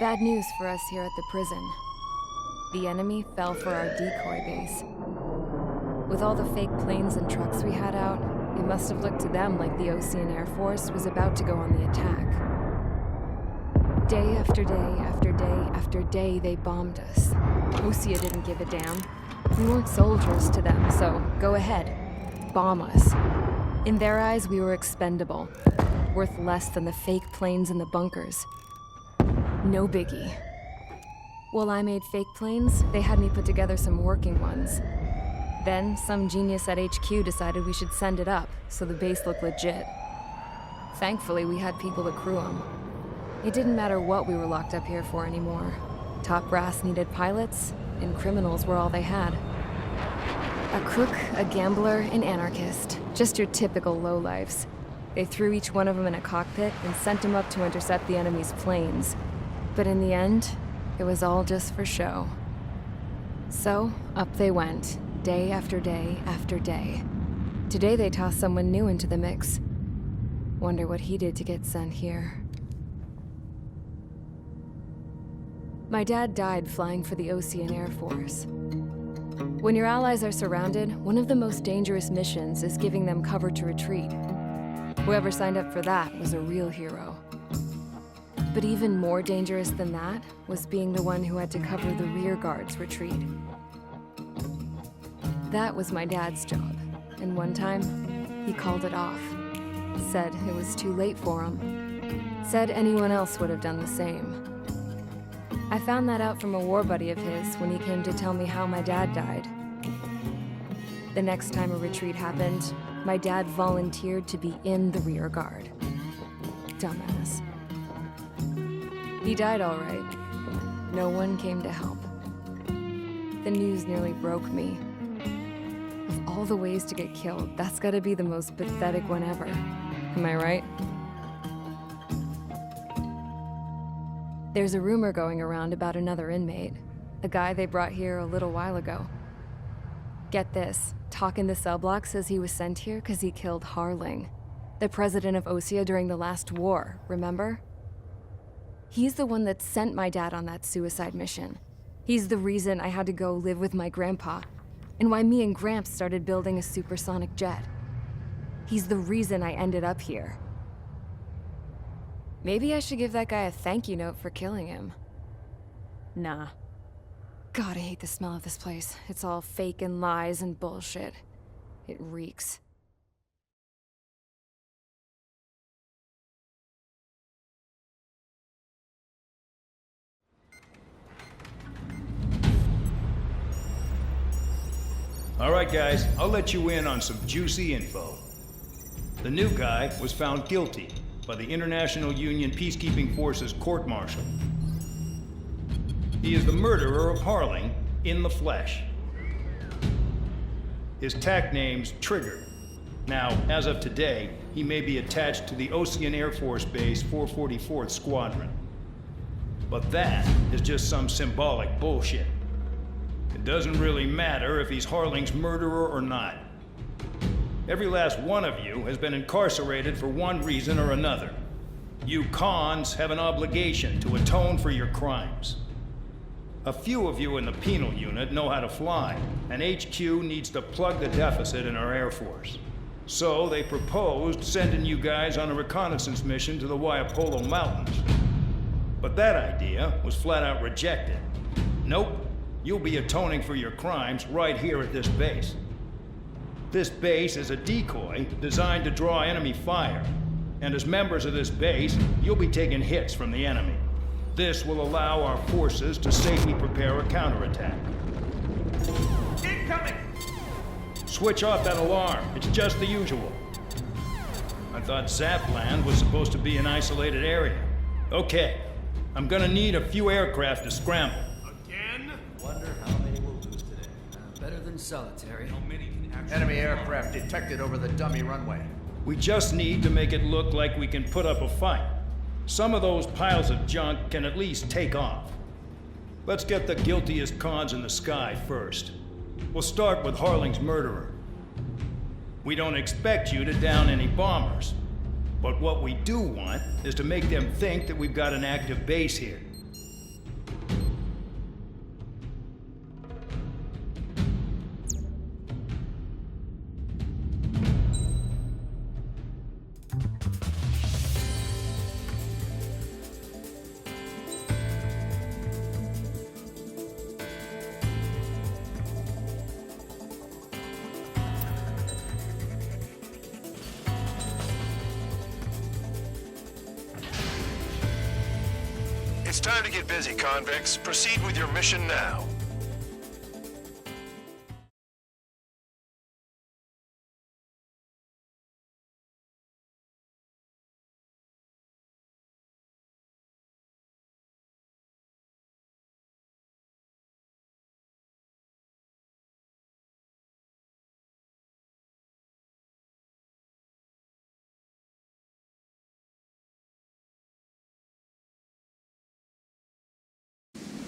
Bad news for us here at the prison. The enemy fell for our decoy base. With all the fake planes and trucks we had out, it must have looked to them like the Osean Air Force was about to go on the attack. Day after day after day after day, they bombed us. Osea didn't give a damn. We weren't soldiers to them, so go ahead. Bomb us. In their eyes, we were expendable. Worth less than the fake planes in the bunkers. No biggie. While I made fake planes, they had me put together some working ones. Then, some genius at HQ decided we should send it up, so the base looked legit. Thankfully, we had people to crew them. It didn't matter what we were locked up here for anymore. Top brass needed pilots, and criminals were all they had. A crook, a gambler, an anarchist. Just your typical lowlifes. They threw each one of them in a cockpit and sent them up to intercept the enemy's planes. But in the end, it was all just for show. So, up they went, day after day after day. Today they tossed someone new into the mix. Wonder what he did to get sent here. My dad died flying for the Osean Air Force. When your allies are surrounded, one of the most dangerous missions is giving them cover to retreat. Whoever signed up for that was a real hero. But even more dangerous than that was being the one who had to cover the rear guard's retreat. That was my dad's job, and one time, he called it off. Said it was too late for him. Said anyone else would have done the same. I found that out from a war buddy of his when he came to tell me how my dad died. The next time a retreat happened, my dad volunteered to be in the rear guard. Dumbass. He died all right. No one came to help. The news nearly broke me. Of all the ways to get killed, that's gotta be the most pathetic one ever. Am I right? There's a rumor going around about another inmate. A guy they brought here a little while ago. Get this, talk in the cell block says he was sent here because he killed Harling, the president of Osea during the last war, remember? He's the one that sent my dad on that suicide mission. He's the reason I had to go live with my grandpa, and why me and Gramps started building a supersonic jet. He's the reason I ended up here. Maybe I should give that guy a thank you note for killing him. Nah. God, I hate the smell of this place. It's all fake and lies and bullshit. It reeks. All right, guys, I'll let you in on some juicy info. The new guy was found guilty by the International Union Peacekeeping Forces court-martial. He is the murderer of Harling in the flesh. His TAC name's Trigger. Now, as of today, he may be attached to the Osean Air Force Base 444th Squadron. But that is just some symbolic bullshit. It doesn't really matter if he's Harling's murderer or not. Every last one of you has been incarcerated for one reason or another. You cons have an obligation to atone for your crimes. A few of you in the penal unit know how to fly, and HQ needs to plug the deficit in our Air Force. So they proposed sending you guys on a reconnaissance mission to the Waiapolo Mountains. But that idea was flat out rejected. Nope. You'll be atoning for your crimes right here at this base. This base is a decoy designed to draw enemy fire. And as members of this base, you'll be taking hits from the enemy. This will allow our forces to safely prepare a counterattack. Incoming! Switch off that alarm. It's just the usual. I thought Zapland was supposed to be an isolated area. Okay, I'm gonna need a few aircraft to scramble. Wonder how many we'll lose today. Better than solitary. How many can actually... Enemy aircraft detected over the dummy runway. We just need to make it look like we can put up a fight. Some of those piles of junk can at least take off. Let's get the guiltiest cons in the sky first. We'll start with Harling's murderer. We don't expect you to down any bombers. But what we do want is to make them think that we've got an active base here. It's time to get busy, convicts. Proceed with your mission now.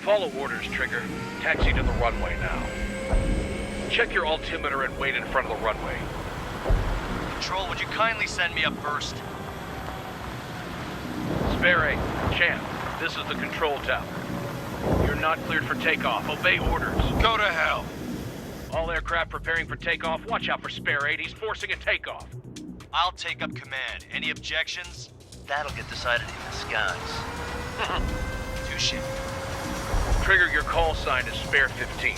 Follow orders, Trigger. Taxi to the runway now. Check your altimeter and wait in front of the runway. Control, would you kindly send me up first? Spare 8, Champ, this is the control tower. You're not cleared for takeoff. Obey orders. Go to hell. All aircraft preparing for takeoff. Watch out for Spare 8. He's forcing a takeoff. I'll take up command. Any objections? That'll get decided in the skies. Touche. Trigger, your call sign is Spare 15.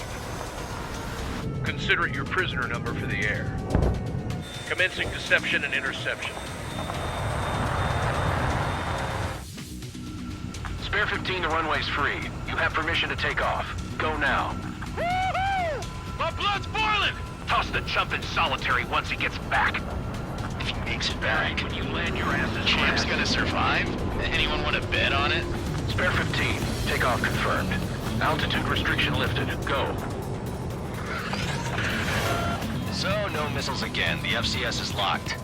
Consider it your prisoner number for the air. Commencing deception and interception. Spare 15, the runway's free. You have permission to take off. Go now. My blood's boiling! Toss the chump in solitary once he gets back. If he makes it back, When you land your ass is Champ's gonna survive? Anyone want to bet on it? Spare 15, takeoff confirmed. Altitude restriction lifted. Go. So, no missiles again. The FCS is locked.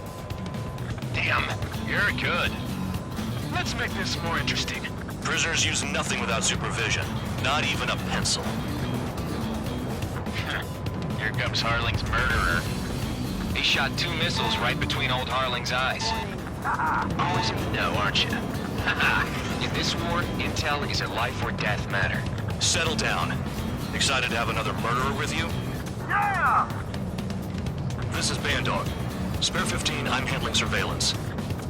Damn, you're good. Let's make this more interesting. Prisoners use nothing without supervision. Not even a pencil. Here comes Harling's murderer. He shot 2 missiles right between old Harling's eyes. Always in the know, aren't you? In this war, intel is a life or death matter. Settle down. Excited to have another murderer with you? Yeah! This is Bandog. Spare 15, I'm handling surveillance.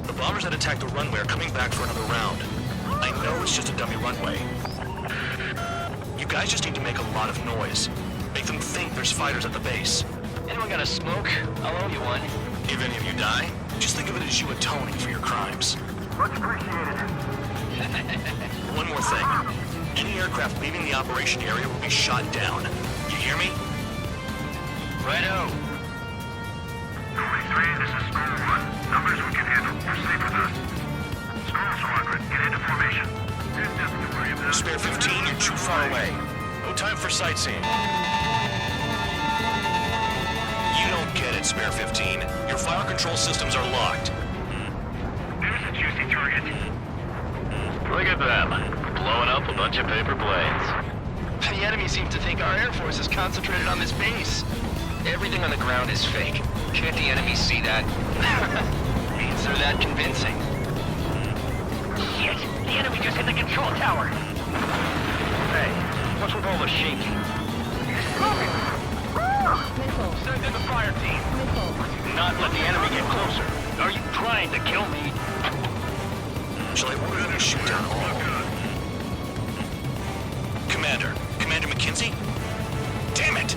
The bombers that attacked the runway are coming back for another round. I know it's just a dummy runway. You guys just need to make a lot of noise. Make them think there's fighters at the base. Anyone got a smoke? I'll owe you one. If any of you die, just think of it as you atoning for your crimes. Much appreciated. One more thing. Any aircraft leaving the operation area will be shot down. You hear me? Righto. 43, this is Skull 1. Numbers we can handle. Proceed with us. Skull Squadron, get into formation. There's nothing to worry about. Spare 15, you're too far away. No time for sightseeing. You don't get it, Spare 15. Your fire control systems are locked. There's a juicy target. Look at them. Blowing up a bunch of paper planes. The enemy seems to think our Air Force is concentrated on this base. Everything on the ground is fake. Can't the enemy see that? Means they're that convincing. Shit! The enemy just hit the control tower. Hey, what's with all the shaking? Missile. Send in the fire team. Missile. Not let the enemy get closer. Are you trying to kill me? Shall I order them to shoot down all? Commander McKenzie? Damn it!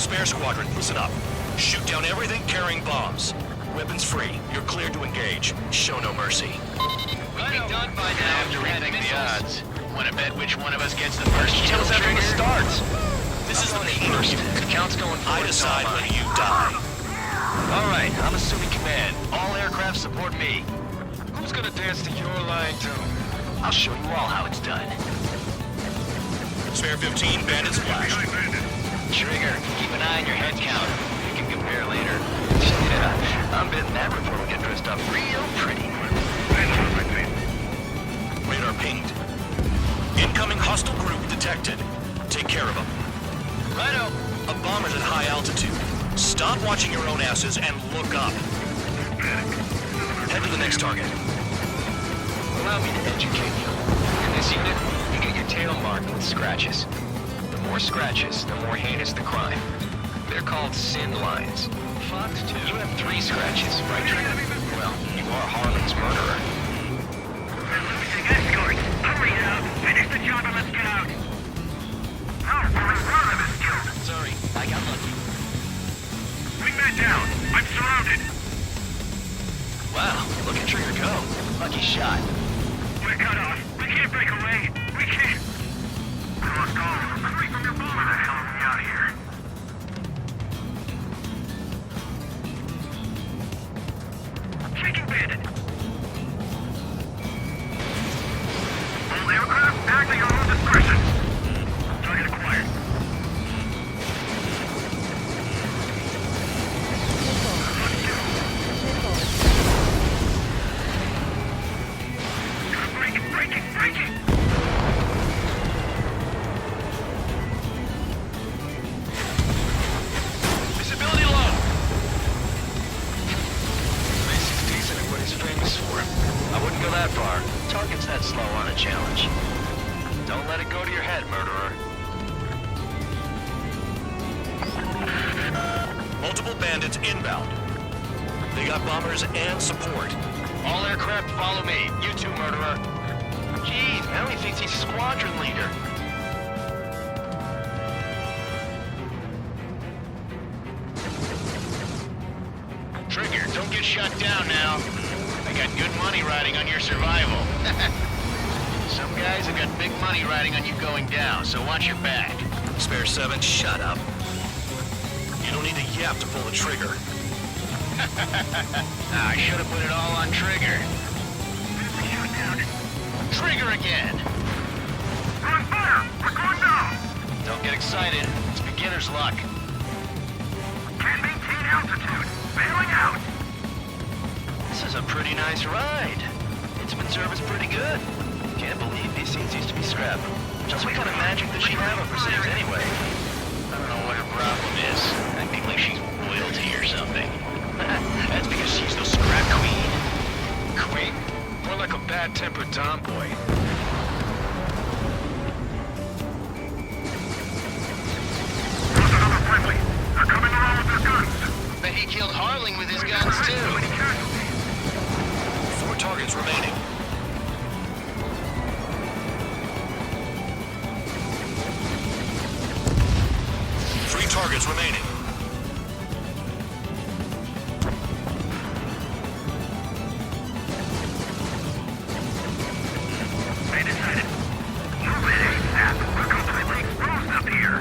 Spare Squadron, listen up. Shoot down everything carrying bombs. Weapons free. You're cleared to engage. Show no mercy. We'd be done by now if you're betting the odds. Want to bet which one of us gets the first kill after it starts? This is the first. first. Count's going I forward. decide when you die. All right, I'm assuming command. All aircraft support me. Who's gonna dance to your line tune? I'll show you all how it's done. Spare 15, bandit splash. Trigger, keep an eye on your head count. We can compare later. Yeah, I'm betting that before we get dressed up real pretty. Radar pinged. Incoming hostile group detected. Take care of them. Righto. A bomber's at high altitude. Stop watching your own asses and look up. Head to the next target. Allow me to educate you. In this unit, you get your tail marked with scratches. The more scratches, the more heinous the crime. They're called sin lines. Fox 2, you have 3 scratches, right, Trigger? Well, you are Harling's murderer. We're losing escorts. Hurry now. Finish the job and let's get out. No, one of us killed. Sorry, I got lucky. Wingman down. I'm surrounded. Wow, look at Trigger go. Lucky shot. We're cut off. We can't break away. We can't. We lost all. Hurry from your bomber the hell are we out of here? Shaking bandit. All aircraft back to your own discretion. Target acquired. Breaking! Visibility low. Macy's decent at what he's famous for. I wouldn't go that far. Target's that slow on a challenge. Don't let it go to your head, murderer. Multiple bandits inbound. They got bombers and support. All aircraft follow me. You too, murderer. Jeez, now he thinks he's squadron leader. Trigger, don't get shut down now. I got good money riding on your survival. Some guys have got big money riding on you going down, so watch your back. Spare 7, shut up. You don't need to yap to pull the trigger. I should have put it all on Trigger. Trigger again! We're on fire! We're going down! Don't get excited. It's beginner's luck. Can't maintain altitude. Bailing out! This is a pretty nice ride. Instrument service pretty good. Can't believe these seats used to be scrapped. Just what kind of magic does she have up her sleeves anyway? I don't know what her problem is. Acting like she's royalty or something. That's because she's the scrap queen. Queen? More like a bad-tempered tomboy. There's another friendly. They're coming around with their guns. Bet he killed Harling with his guns, too. 4 targets remaining. Targets remaining. They decided. Move it ASAP. We're completely exposed up here.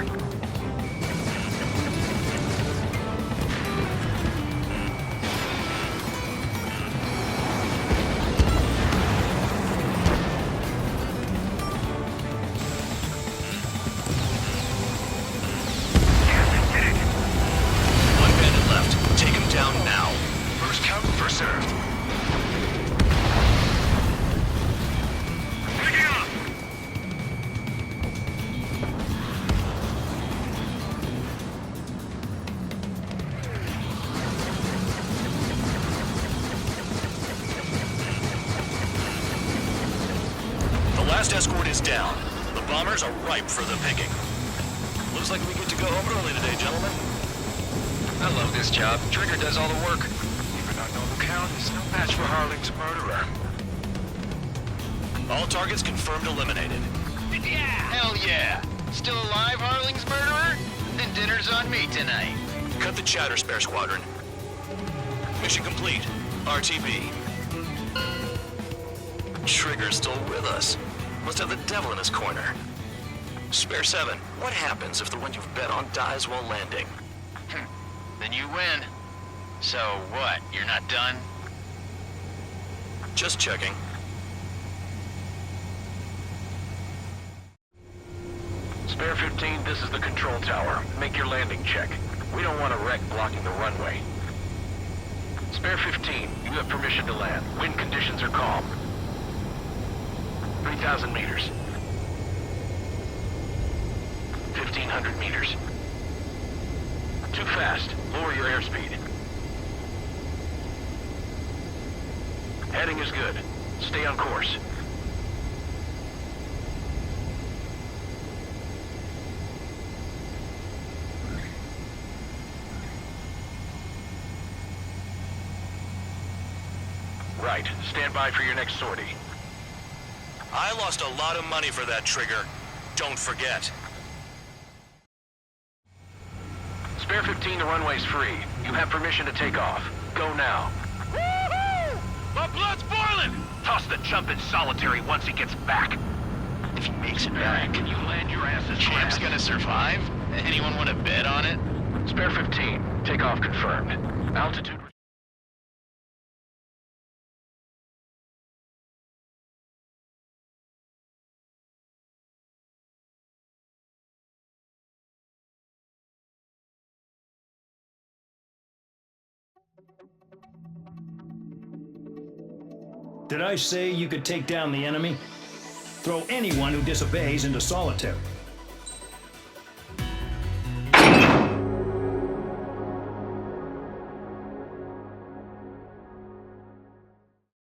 Last escort is down. The bombers are ripe for the picking. Looks like we get to go home early today, gentlemen. I love this job. Trigger does all the work. Even unknown counties, no match for Harling's murderer. All targets confirmed eliminated. Yeah! Hell yeah! Still alive, Harling's murderer? Then dinner's on me tonight. Cut the chatter, Spare Squadron. Mission complete. RTB. Trigger's still with us. Must have the devil in his corner. Spare 7, what happens if the one you've bet on dies while landing? Then you win. So what, you're not done? Just checking. Spare 15, this is the control tower. Make your landing check. We don't want a wreck blocking the runway. Spare 15, you have permission to land. Wind conditions are calm. 3,000 meters. 1,500 meters. Too fast. Lower your airspeed. Heading is good. Stay on course. Right. Stand by for your next sortie. I lost a lot of money for that trigger. Don't forget. Spare 15, the runway's free. You have permission to take off. Go now. Woohoo! My blood's boiling! him! Toss the jump in solitary once he gets back. If he makes it back, Can you land your asses Champ's flat? gonna survive? Anyone want to bet on it? Spare 15. Takeoff confirmed. Altitude... Did I say you could take down the enemy? Throw anyone who disobeys into solitary.